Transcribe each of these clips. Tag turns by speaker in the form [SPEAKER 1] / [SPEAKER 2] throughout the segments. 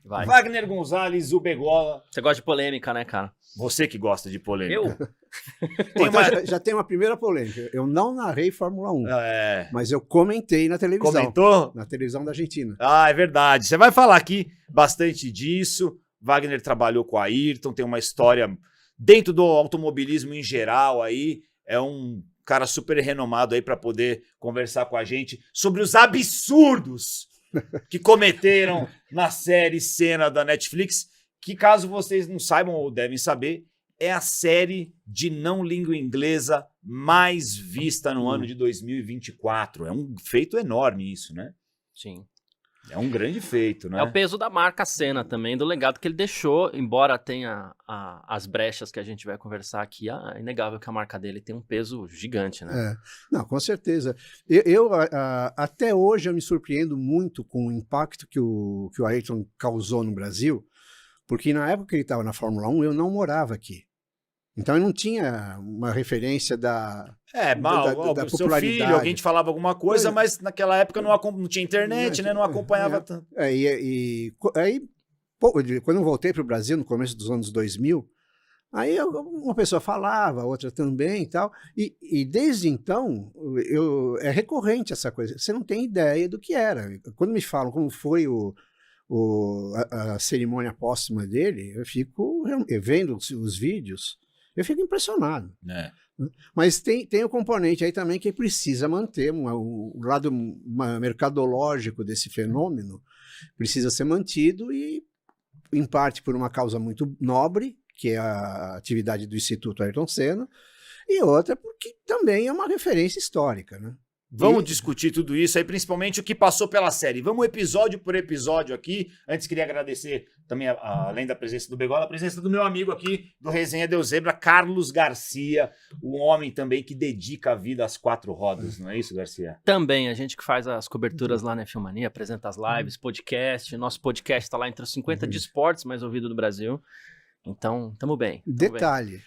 [SPEAKER 1] Vai.
[SPEAKER 2] Wagner Gonzalez, o Begola.
[SPEAKER 1] Você gosta de polêmica, né, cara?
[SPEAKER 2] Você que gosta de polêmica.
[SPEAKER 1] Eu?
[SPEAKER 2] Tem uma...
[SPEAKER 3] já tem uma primeira polêmica. Eu não narrei Fórmula 1, mas eu comentei na televisão.
[SPEAKER 2] Comentou?
[SPEAKER 3] Na televisão da Argentina.
[SPEAKER 2] Ah, é verdade. Você vai falar aqui bastante disso. Wagner trabalhou com a Ayrton, tem uma história dentro do automobilismo em geral aí. É um cara super renomado aí para poder conversar com a gente sobre os absurdos que cometeram na série Senna da Netflix, que caso vocês não saibam ou devem saber, é a série de não língua inglesa mais vista no ano de 2024. É um feito enorme isso, né?
[SPEAKER 1] Sim.
[SPEAKER 2] É um grande feito, né?
[SPEAKER 1] É o peso da marca Senna também, do legado que ele deixou, embora tenha as brechas que a gente vai conversar aqui, é inegável que a marca dele tem um peso gigante, né?
[SPEAKER 3] Não, com certeza. Até hoje eu me surpreendo muito com o impacto que o Ayrton causou no Brasil, porque na época que ele estava na Fórmula 1, eu não morava aqui. Então eu não tinha uma referência da
[SPEAKER 2] seu
[SPEAKER 3] popularidade.
[SPEAKER 2] filho, alguém te falava alguma coisa, mas naquela época não tinha internet, né? Não acompanhava tanto.
[SPEAKER 3] Aí, quando eu voltei para o Brasil, no começo dos anos 2000, aí uma pessoa falava, outra também e tal. E desde então, é recorrente essa coisa. Você não tem ideia do que era. Quando me falam como foi a cerimônia póstuma dele, eu fico vendo os vídeos, eu fico impressionado. Mas tem o componente aí também que precisa manter, o lado mercadológico desse fenômeno precisa ser mantido e, em parte, por uma causa muito nobre, que é a atividade do Instituto Ayrton Senna, e outra porque também é uma referência histórica, né?
[SPEAKER 2] Vamos discutir tudo isso aí, principalmente o que passou pela série. Vamos episódio por episódio aqui. Antes queria agradecer também, além da presença do Begola, a presença do meu amigo aqui do Resenha Deus Zebra, Carlos Garcia, um homem também que dedica a vida às quatro rodas, não é isso, Garcia?
[SPEAKER 1] Também, a gente que faz as coberturas lá na Filmania, apresenta as lives, podcast. Nosso podcast está lá entre os 50 de esportes mais ouvido do Brasil. Então, tamo bem.
[SPEAKER 3] Detalhe.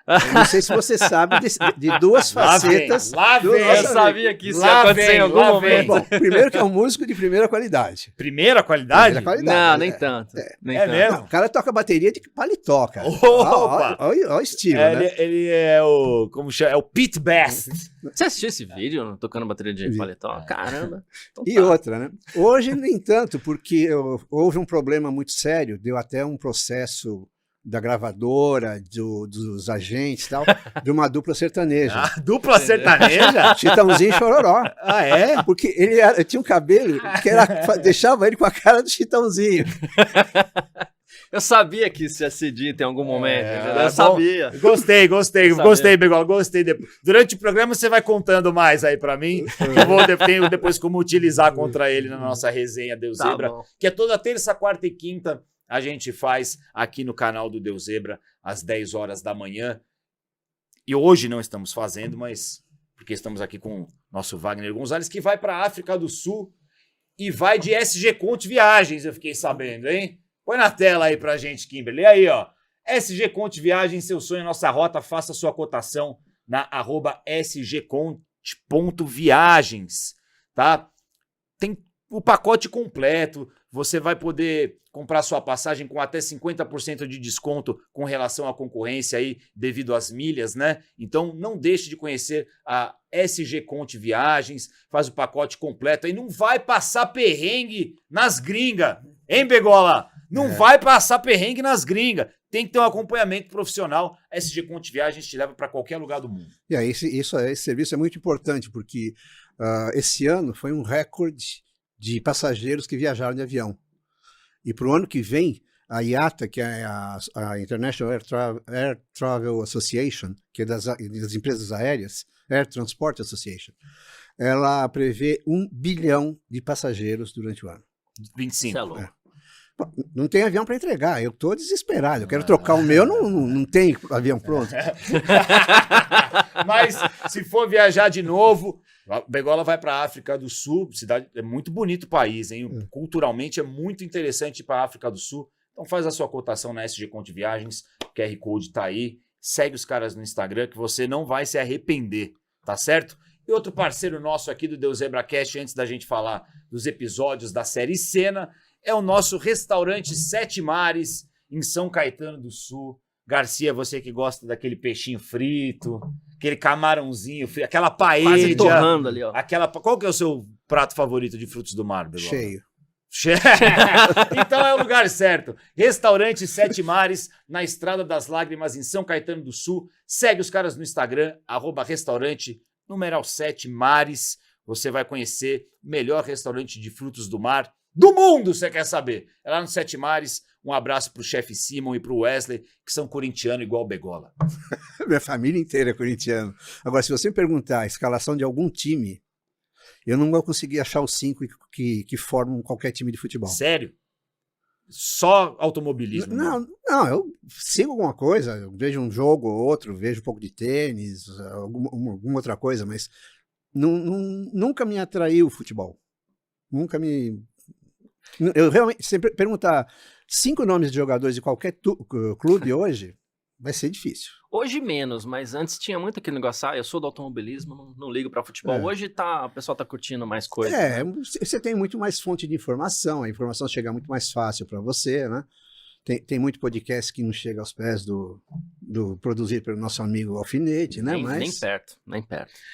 [SPEAKER 3] Eu não sei se você sabe de duas facetas.
[SPEAKER 2] Lá vem.
[SPEAKER 1] Eu sabia que isso ia acontecer em algum momento.
[SPEAKER 3] Bom, primeiro que é um músico de primeira qualidade.
[SPEAKER 2] Primeira qualidade?
[SPEAKER 1] Não, nem tanto. Nem tanto.
[SPEAKER 2] Mesmo?
[SPEAKER 3] Não, o cara toca bateria de paletó, cara.
[SPEAKER 2] Opa!
[SPEAKER 3] Olha o estilo, né?
[SPEAKER 2] Ele é o... Como chama? É o Pete Best.
[SPEAKER 1] Você assistiu esse vídeo tocando bateria de paletó? Caramba. Então
[SPEAKER 3] E outra, né? Hoje, nem tanto, porque houve um problema muito sério, deu até um processo da gravadora, dos agentes e tal, de uma dupla sertaneja.
[SPEAKER 2] Dupla sertaneja?
[SPEAKER 3] Chitãozinho e Chororó.
[SPEAKER 2] Ah, é?
[SPEAKER 3] Porque ele tinha um cabelo que deixava ele com a cara do Chitãozinho.
[SPEAKER 1] Eu sabia que isso ia ser dito em algum momento. Eu
[SPEAKER 2] Bom,
[SPEAKER 1] sabia.
[SPEAKER 2] Gostei, Begola, gostei. Durante o programa você vai contando mais aí pra mim. Tenho depois como utilizar contra ele na nossa resenha Deus Zebra, que é toda terça, quarta e quinta. A gente faz aqui no canal do Deus Zebra, às 10 horas da manhã. E hoje não estamos fazendo, mas porque estamos aqui com o nosso Wagner Gonzalez, que vai para a África do Sul e vai de SG Conte Viagens, eu fiquei sabendo, hein? Põe na tela aí pra gente, Kimberly. Aí, ó. SG Conte Viagens, seu sonho, nossa rota, faça sua cotação na @sgconte.viagens, tá? Tem o pacote completo, você vai poder comprar sua passagem com até 50% de desconto com relação à concorrência aí, devido às milhas, né? Então, não deixe de conhecer a SG Conte Viagens, faz o pacote completo aí, não vai passar perrengue nas gringas, hein, Begola? Não vai passar perrengue nas gringas. Tem que ter um acompanhamento profissional. A SG Conte Viagens te leva para qualquer lugar do mundo.
[SPEAKER 3] E aí, esse serviço é muito importante, porque esse ano foi um recorde de passageiros que viajaram de avião. E para o ano que vem, a IATA, que é a International Air Travel Association, que é das empresas aéreas, Air Transport Association, ela prevê 1 bilhão de passageiros durante o ano.
[SPEAKER 2] 25.
[SPEAKER 3] Não tem avião para entregar, eu estou desesperado, eu quero trocar o meu, não tem avião pronto.
[SPEAKER 2] Mas se for viajar de novo, Begola vai para a África do Sul, cidade, é muito bonito o país, hein? Culturalmente é muito interessante ir para a África do Sul. Então faz a sua cotação na SG Conte Viagens, o QR Code tá aí, segue os caras no Instagram que você não vai se arrepender, tá certo? E outro parceiro nosso aqui do Deus Zebra Cast, antes da gente falar dos episódios da série Senna, é o nosso restaurante Sete Mares, em São Caetano do Sul. Garcia, você que gosta daquele peixinho frito, aquele camarãozinho frito, aquela paella.
[SPEAKER 1] Quase torrando ali, ó.
[SPEAKER 2] Qual que é o seu prato favorito de frutos do mar, Begola?
[SPEAKER 3] Cheio.
[SPEAKER 2] Então é o lugar certo. Restaurante Sete Mares, na Estrada das Lágrimas, em São Caetano do Sul. Segue os caras no Instagram, @restaurante, numeral 7 Mares. Você vai conhecer o melhor restaurante de frutos do mar do mundo, você quer saber? É lá no Sete Mares. Um abraço pro chefe Simon e pro Wesley, que são corintianos igual o Begola.
[SPEAKER 3] Minha família inteira é corintiana. Agora, se você me perguntar a escalação de algum time, eu não vou conseguir achar os 5 que formam qualquer time de futebol.
[SPEAKER 2] Sério? Só automobilismo?
[SPEAKER 3] Não, eu sigo alguma coisa, eu vejo um jogo ou outro, vejo um pouco de tênis, alguma outra coisa, mas nunca me atraiu o futebol. Nunca me... Eu realmente, se perguntar 5 nomes de jogadores de qualquer clube hoje, vai ser difícil.
[SPEAKER 1] Hoje menos, mas antes tinha muito aquele negócio, eu sou do automobilismo, não ligo pra futebol. Hoje o pessoal tá curtindo mais coisas.
[SPEAKER 3] Né? Você tem muito mais fonte de informação, a informação chega muito mais fácil para você, né? Tem muito podcast que não chega aos pés do produzido pelo nosso amigo Alfinete, né?
[SPEAKER 1] Nem perto.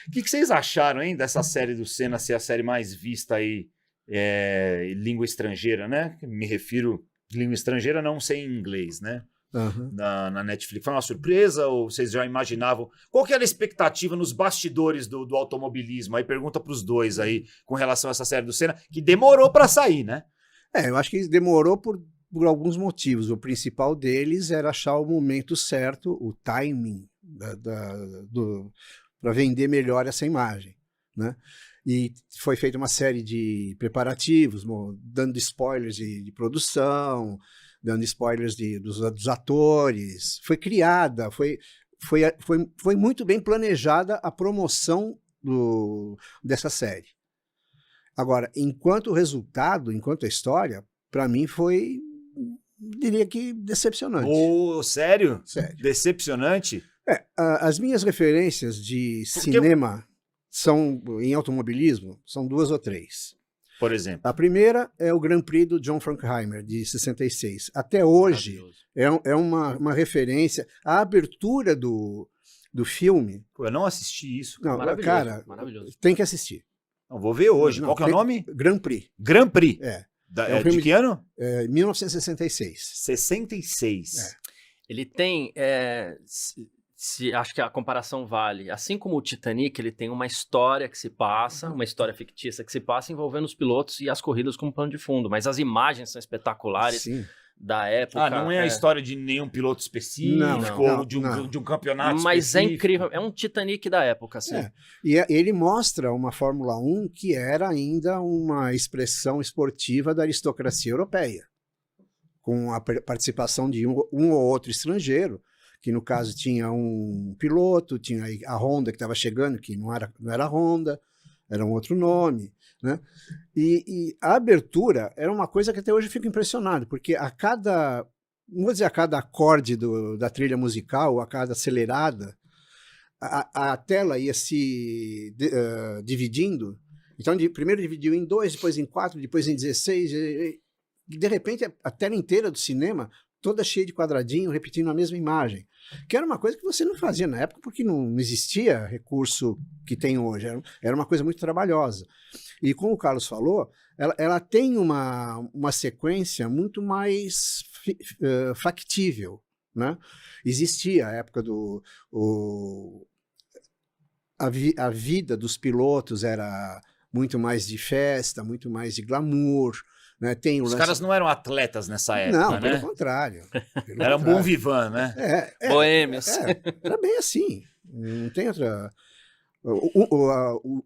[SPEAKER 2] O que vocês acharam, hein, dessa série do Senna ser a série mais vista aí em língua estrangeira, né? Me refiro língua estrangeira não sem inglês, né?
[SPEAKER 3] Uhum.
[SPEAKER 2] Na Netflix. Foi uma surpresa ou vocês já imaginavam? Qual que era a expectativa nos bastidores do automobilismo? Aí pergunta para os dois aí com relação a essa série do Senna, que demorou para sair, né?
[SPEAKER 3] Eu acho que demorou por alguns motivos. O principal deles era achar o momento certo, o timing para vender melhor essa imagem, né? E foi feita uma série de preparativos, dando spoilers de produção, dando spoilers dos atores. Foi criada, foi muito bem planejada a promoção dessa série. Agora, enquanto resultado, enquanto a história, para mim foi, diria que, decepcionante.
[SPEAKER 2] Sério?
[SPEAKER 3] Sério.
[SPEAKER 2] Decepcionante?
[SPEAKER 3] As minhas referências de cinema em automobilismo, são 2 ou 3.
[SPEAKER 2] Por exemplo?
[SPEAKER 3] A primeira é o Grand Prix do John Frankheimer, de 66. Até hoje, é uma referência. A abertura do filme...
[SPEAKER 2] Pô, eu não assisti isso.
[SPEAKER 3] Não,
[SPEAKER 1] maravilhoso,
[SPEAKER 3] cara,
[SPEAKER 1] maravilhoso.
[SPEAKER 3] Tem que assistir.
[SPEAKER 2] Não, vou ver hoje. Qual que é o nome?
[SPEAKER 3] Grand Prix.
[SPEAKER 2] Grand Prix.
[SPEAKER 3] Um filme
[SPEAKER 2] de que ano?
[SPEAKER 3] 1966.
[SPEAKER 2] 66.
[SPEAKER 1] Ele tem... acho que a comparação vale. Assim como o Titanic, ele tem uma história que se passa, uma história fictícia que se passa envolvendo os pilotos e as corridas como plano de fundo. Mas as imagens são espetaculares.
[SPEAKER 3] Sim.
[SPEAKER 1] Da época.
[SPEAKER 2] Não é a história de nenhum piloto específico ou de um campeonato
[SPEAKER 1] mas
[SPEAKER 2] específico.
[SPEAKER 1] É incrível, é um Titanic da época, assim.
[SPEAKER 3] E ele mostra uma Fórmula 1 que era ainda uma expressão esportiva da aristocracia europeia, com a participação de um ou outro estrangeiro, que no caso tinha um piloto, tinha a Honda que estava chegando, que não era Honda, era um outro nome, né? E a abertura era uma coisa que até hoje eu fico impressionado, porque não vou dizer a cada acorde da trilha musical, a cada acelerada, a tela ia se dividindo. Então, primeiro dividiu em 2, depois em 4, depois em 16, e de repente a tela inteira do cinema toda cheia de quadradinho, repetindo a mesma imagem. Que era uma coisa que você não fazia na época, porque não existia recurso que tem hoje. Era uma coisa muito trabalhosa. E como o Carlos falou, ela tem uma sequência muito mais factível, né? Existia a época a vida dos pilotos era muito mais de festa, muito mais de glamour, né?
[SPEAKER 2] Os caras não eram atletas nessa época,
[SPEAKER 3] não,
[SPEAKER 2] né?
[SPEAKER 3] pelo contrário.
[SPEAKER 2] Era um bom vivan, né?
[SPEAKER 1] Boêmios.
[SPEAKER 3] Era bem assim. Não tem outra...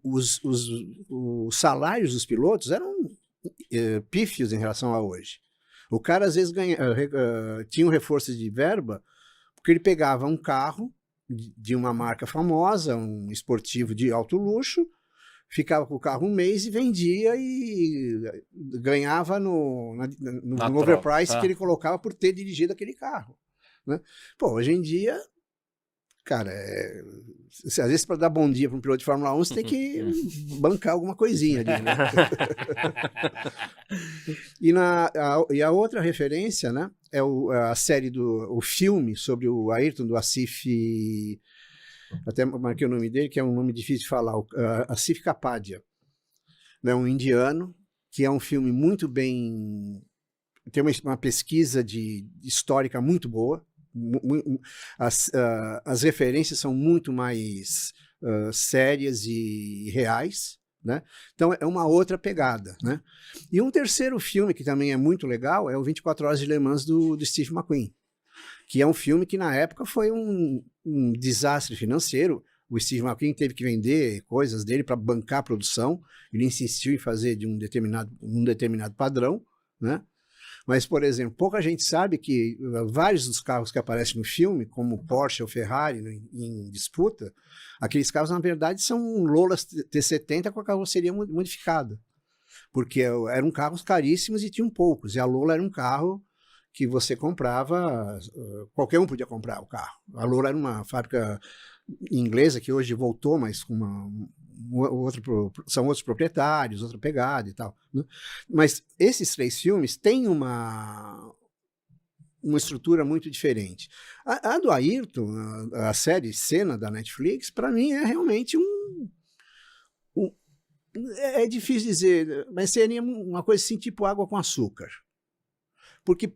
[SPEAKER 3] Os salários dos pilotos eram pífios em relação a hoje. O cara, às vezes, tinha um reforço de verba porque ele pegava um carro de uma marca famosa, um esportivo de alto luxo, ficava com o carro um mês e vendia e ganhava no overprice que ele colocava por ter dirigido aquele carro, né? Pô, hoje em dia Cara, às vezes para dar bom dia para um piloto de Fórmula 1, você tem que bancar alguma coisinha ali, né? E a outra referência, né, é a série o filme sobre o Ayrton, do Asif, até marquei o nome dele, que é um nome difícil de falar, Asif Kapadia, né, um indiano, que é um filme muito bem... tem uma pesquisa histórica muito boa, as referências são muito mais sérias e reais, né? Então é uma outra pegada, né? E um terceiro filme que também é muito legal é o 24 Horas de Le Mans do Steve McQueen, que é um filme que na época foi um desastre financeiro. O Steve McQueen teve que vender coisas dele para bancar a produção. Ele insistiu em fazer de um determinado padrão, né? Mas, por exemplo, pouca gente sabe que vários dos carros que aparecem no filme, como o Porsche ou Ferrari em disputa, aqueles carros, na verdade, são Lolas T70 com a carroceria modificada. Porque eram carros caríssimos e tinham poucos. E a Lola era um carro que você comprava, qualquer um podia comprar o carro. A Lola era uma fábrica inglesa que hoje voltou, mas com são outros proprietários, outra pegada e tal, né? Mas esses 3 filmes têm uma estrutura muito diferente. A do Ayrton, a série Senna da Netflix, para mim é realmente é difícil dizer, mas seria uma coisa assim, tipo água com açúcar. Porque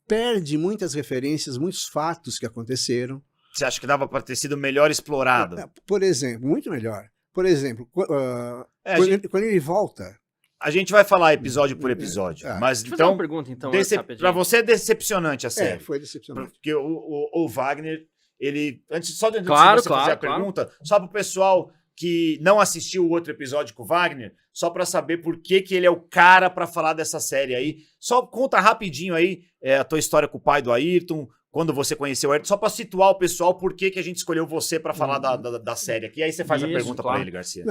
[SPEAKER 3] perde muitas referências, muitos fatos que aconteceram.
[SPEAKER 2] Você acha que dava para ter sido melhor explorado?
[SPEAKER 3] Por exemplo, muito melhor. Por exemplo, quando ele volta...
[SPEAKER 2] A gente vai falar episódio por episódio. Mas
[SPEAKER 1] deixa eu fazer uma pergunta, então.
[SPEAKER 2] Para você é decepcionante a série.
[SPEAKER 3] Foi decepcionante.
[SPEAKER 2] Porque o Wagner, ele... Antes, só de
[SPEAKER 1] você
[SPEAKER 2] fazer a pergunta, só para o pessoal que não assistiu o outro episódio com o Wagner, só para saber por que ele é o cara para falar dessa série aí. Só conta rapidinho aí a tua história com o pai do Ayrton, quando você conheceu o Ayrton, só para situar o pessoal por que a gente escolheu você para falar da série aqui. Aí você faz a pergunta para ele, Garcia.
[SPEAKER 3] Não,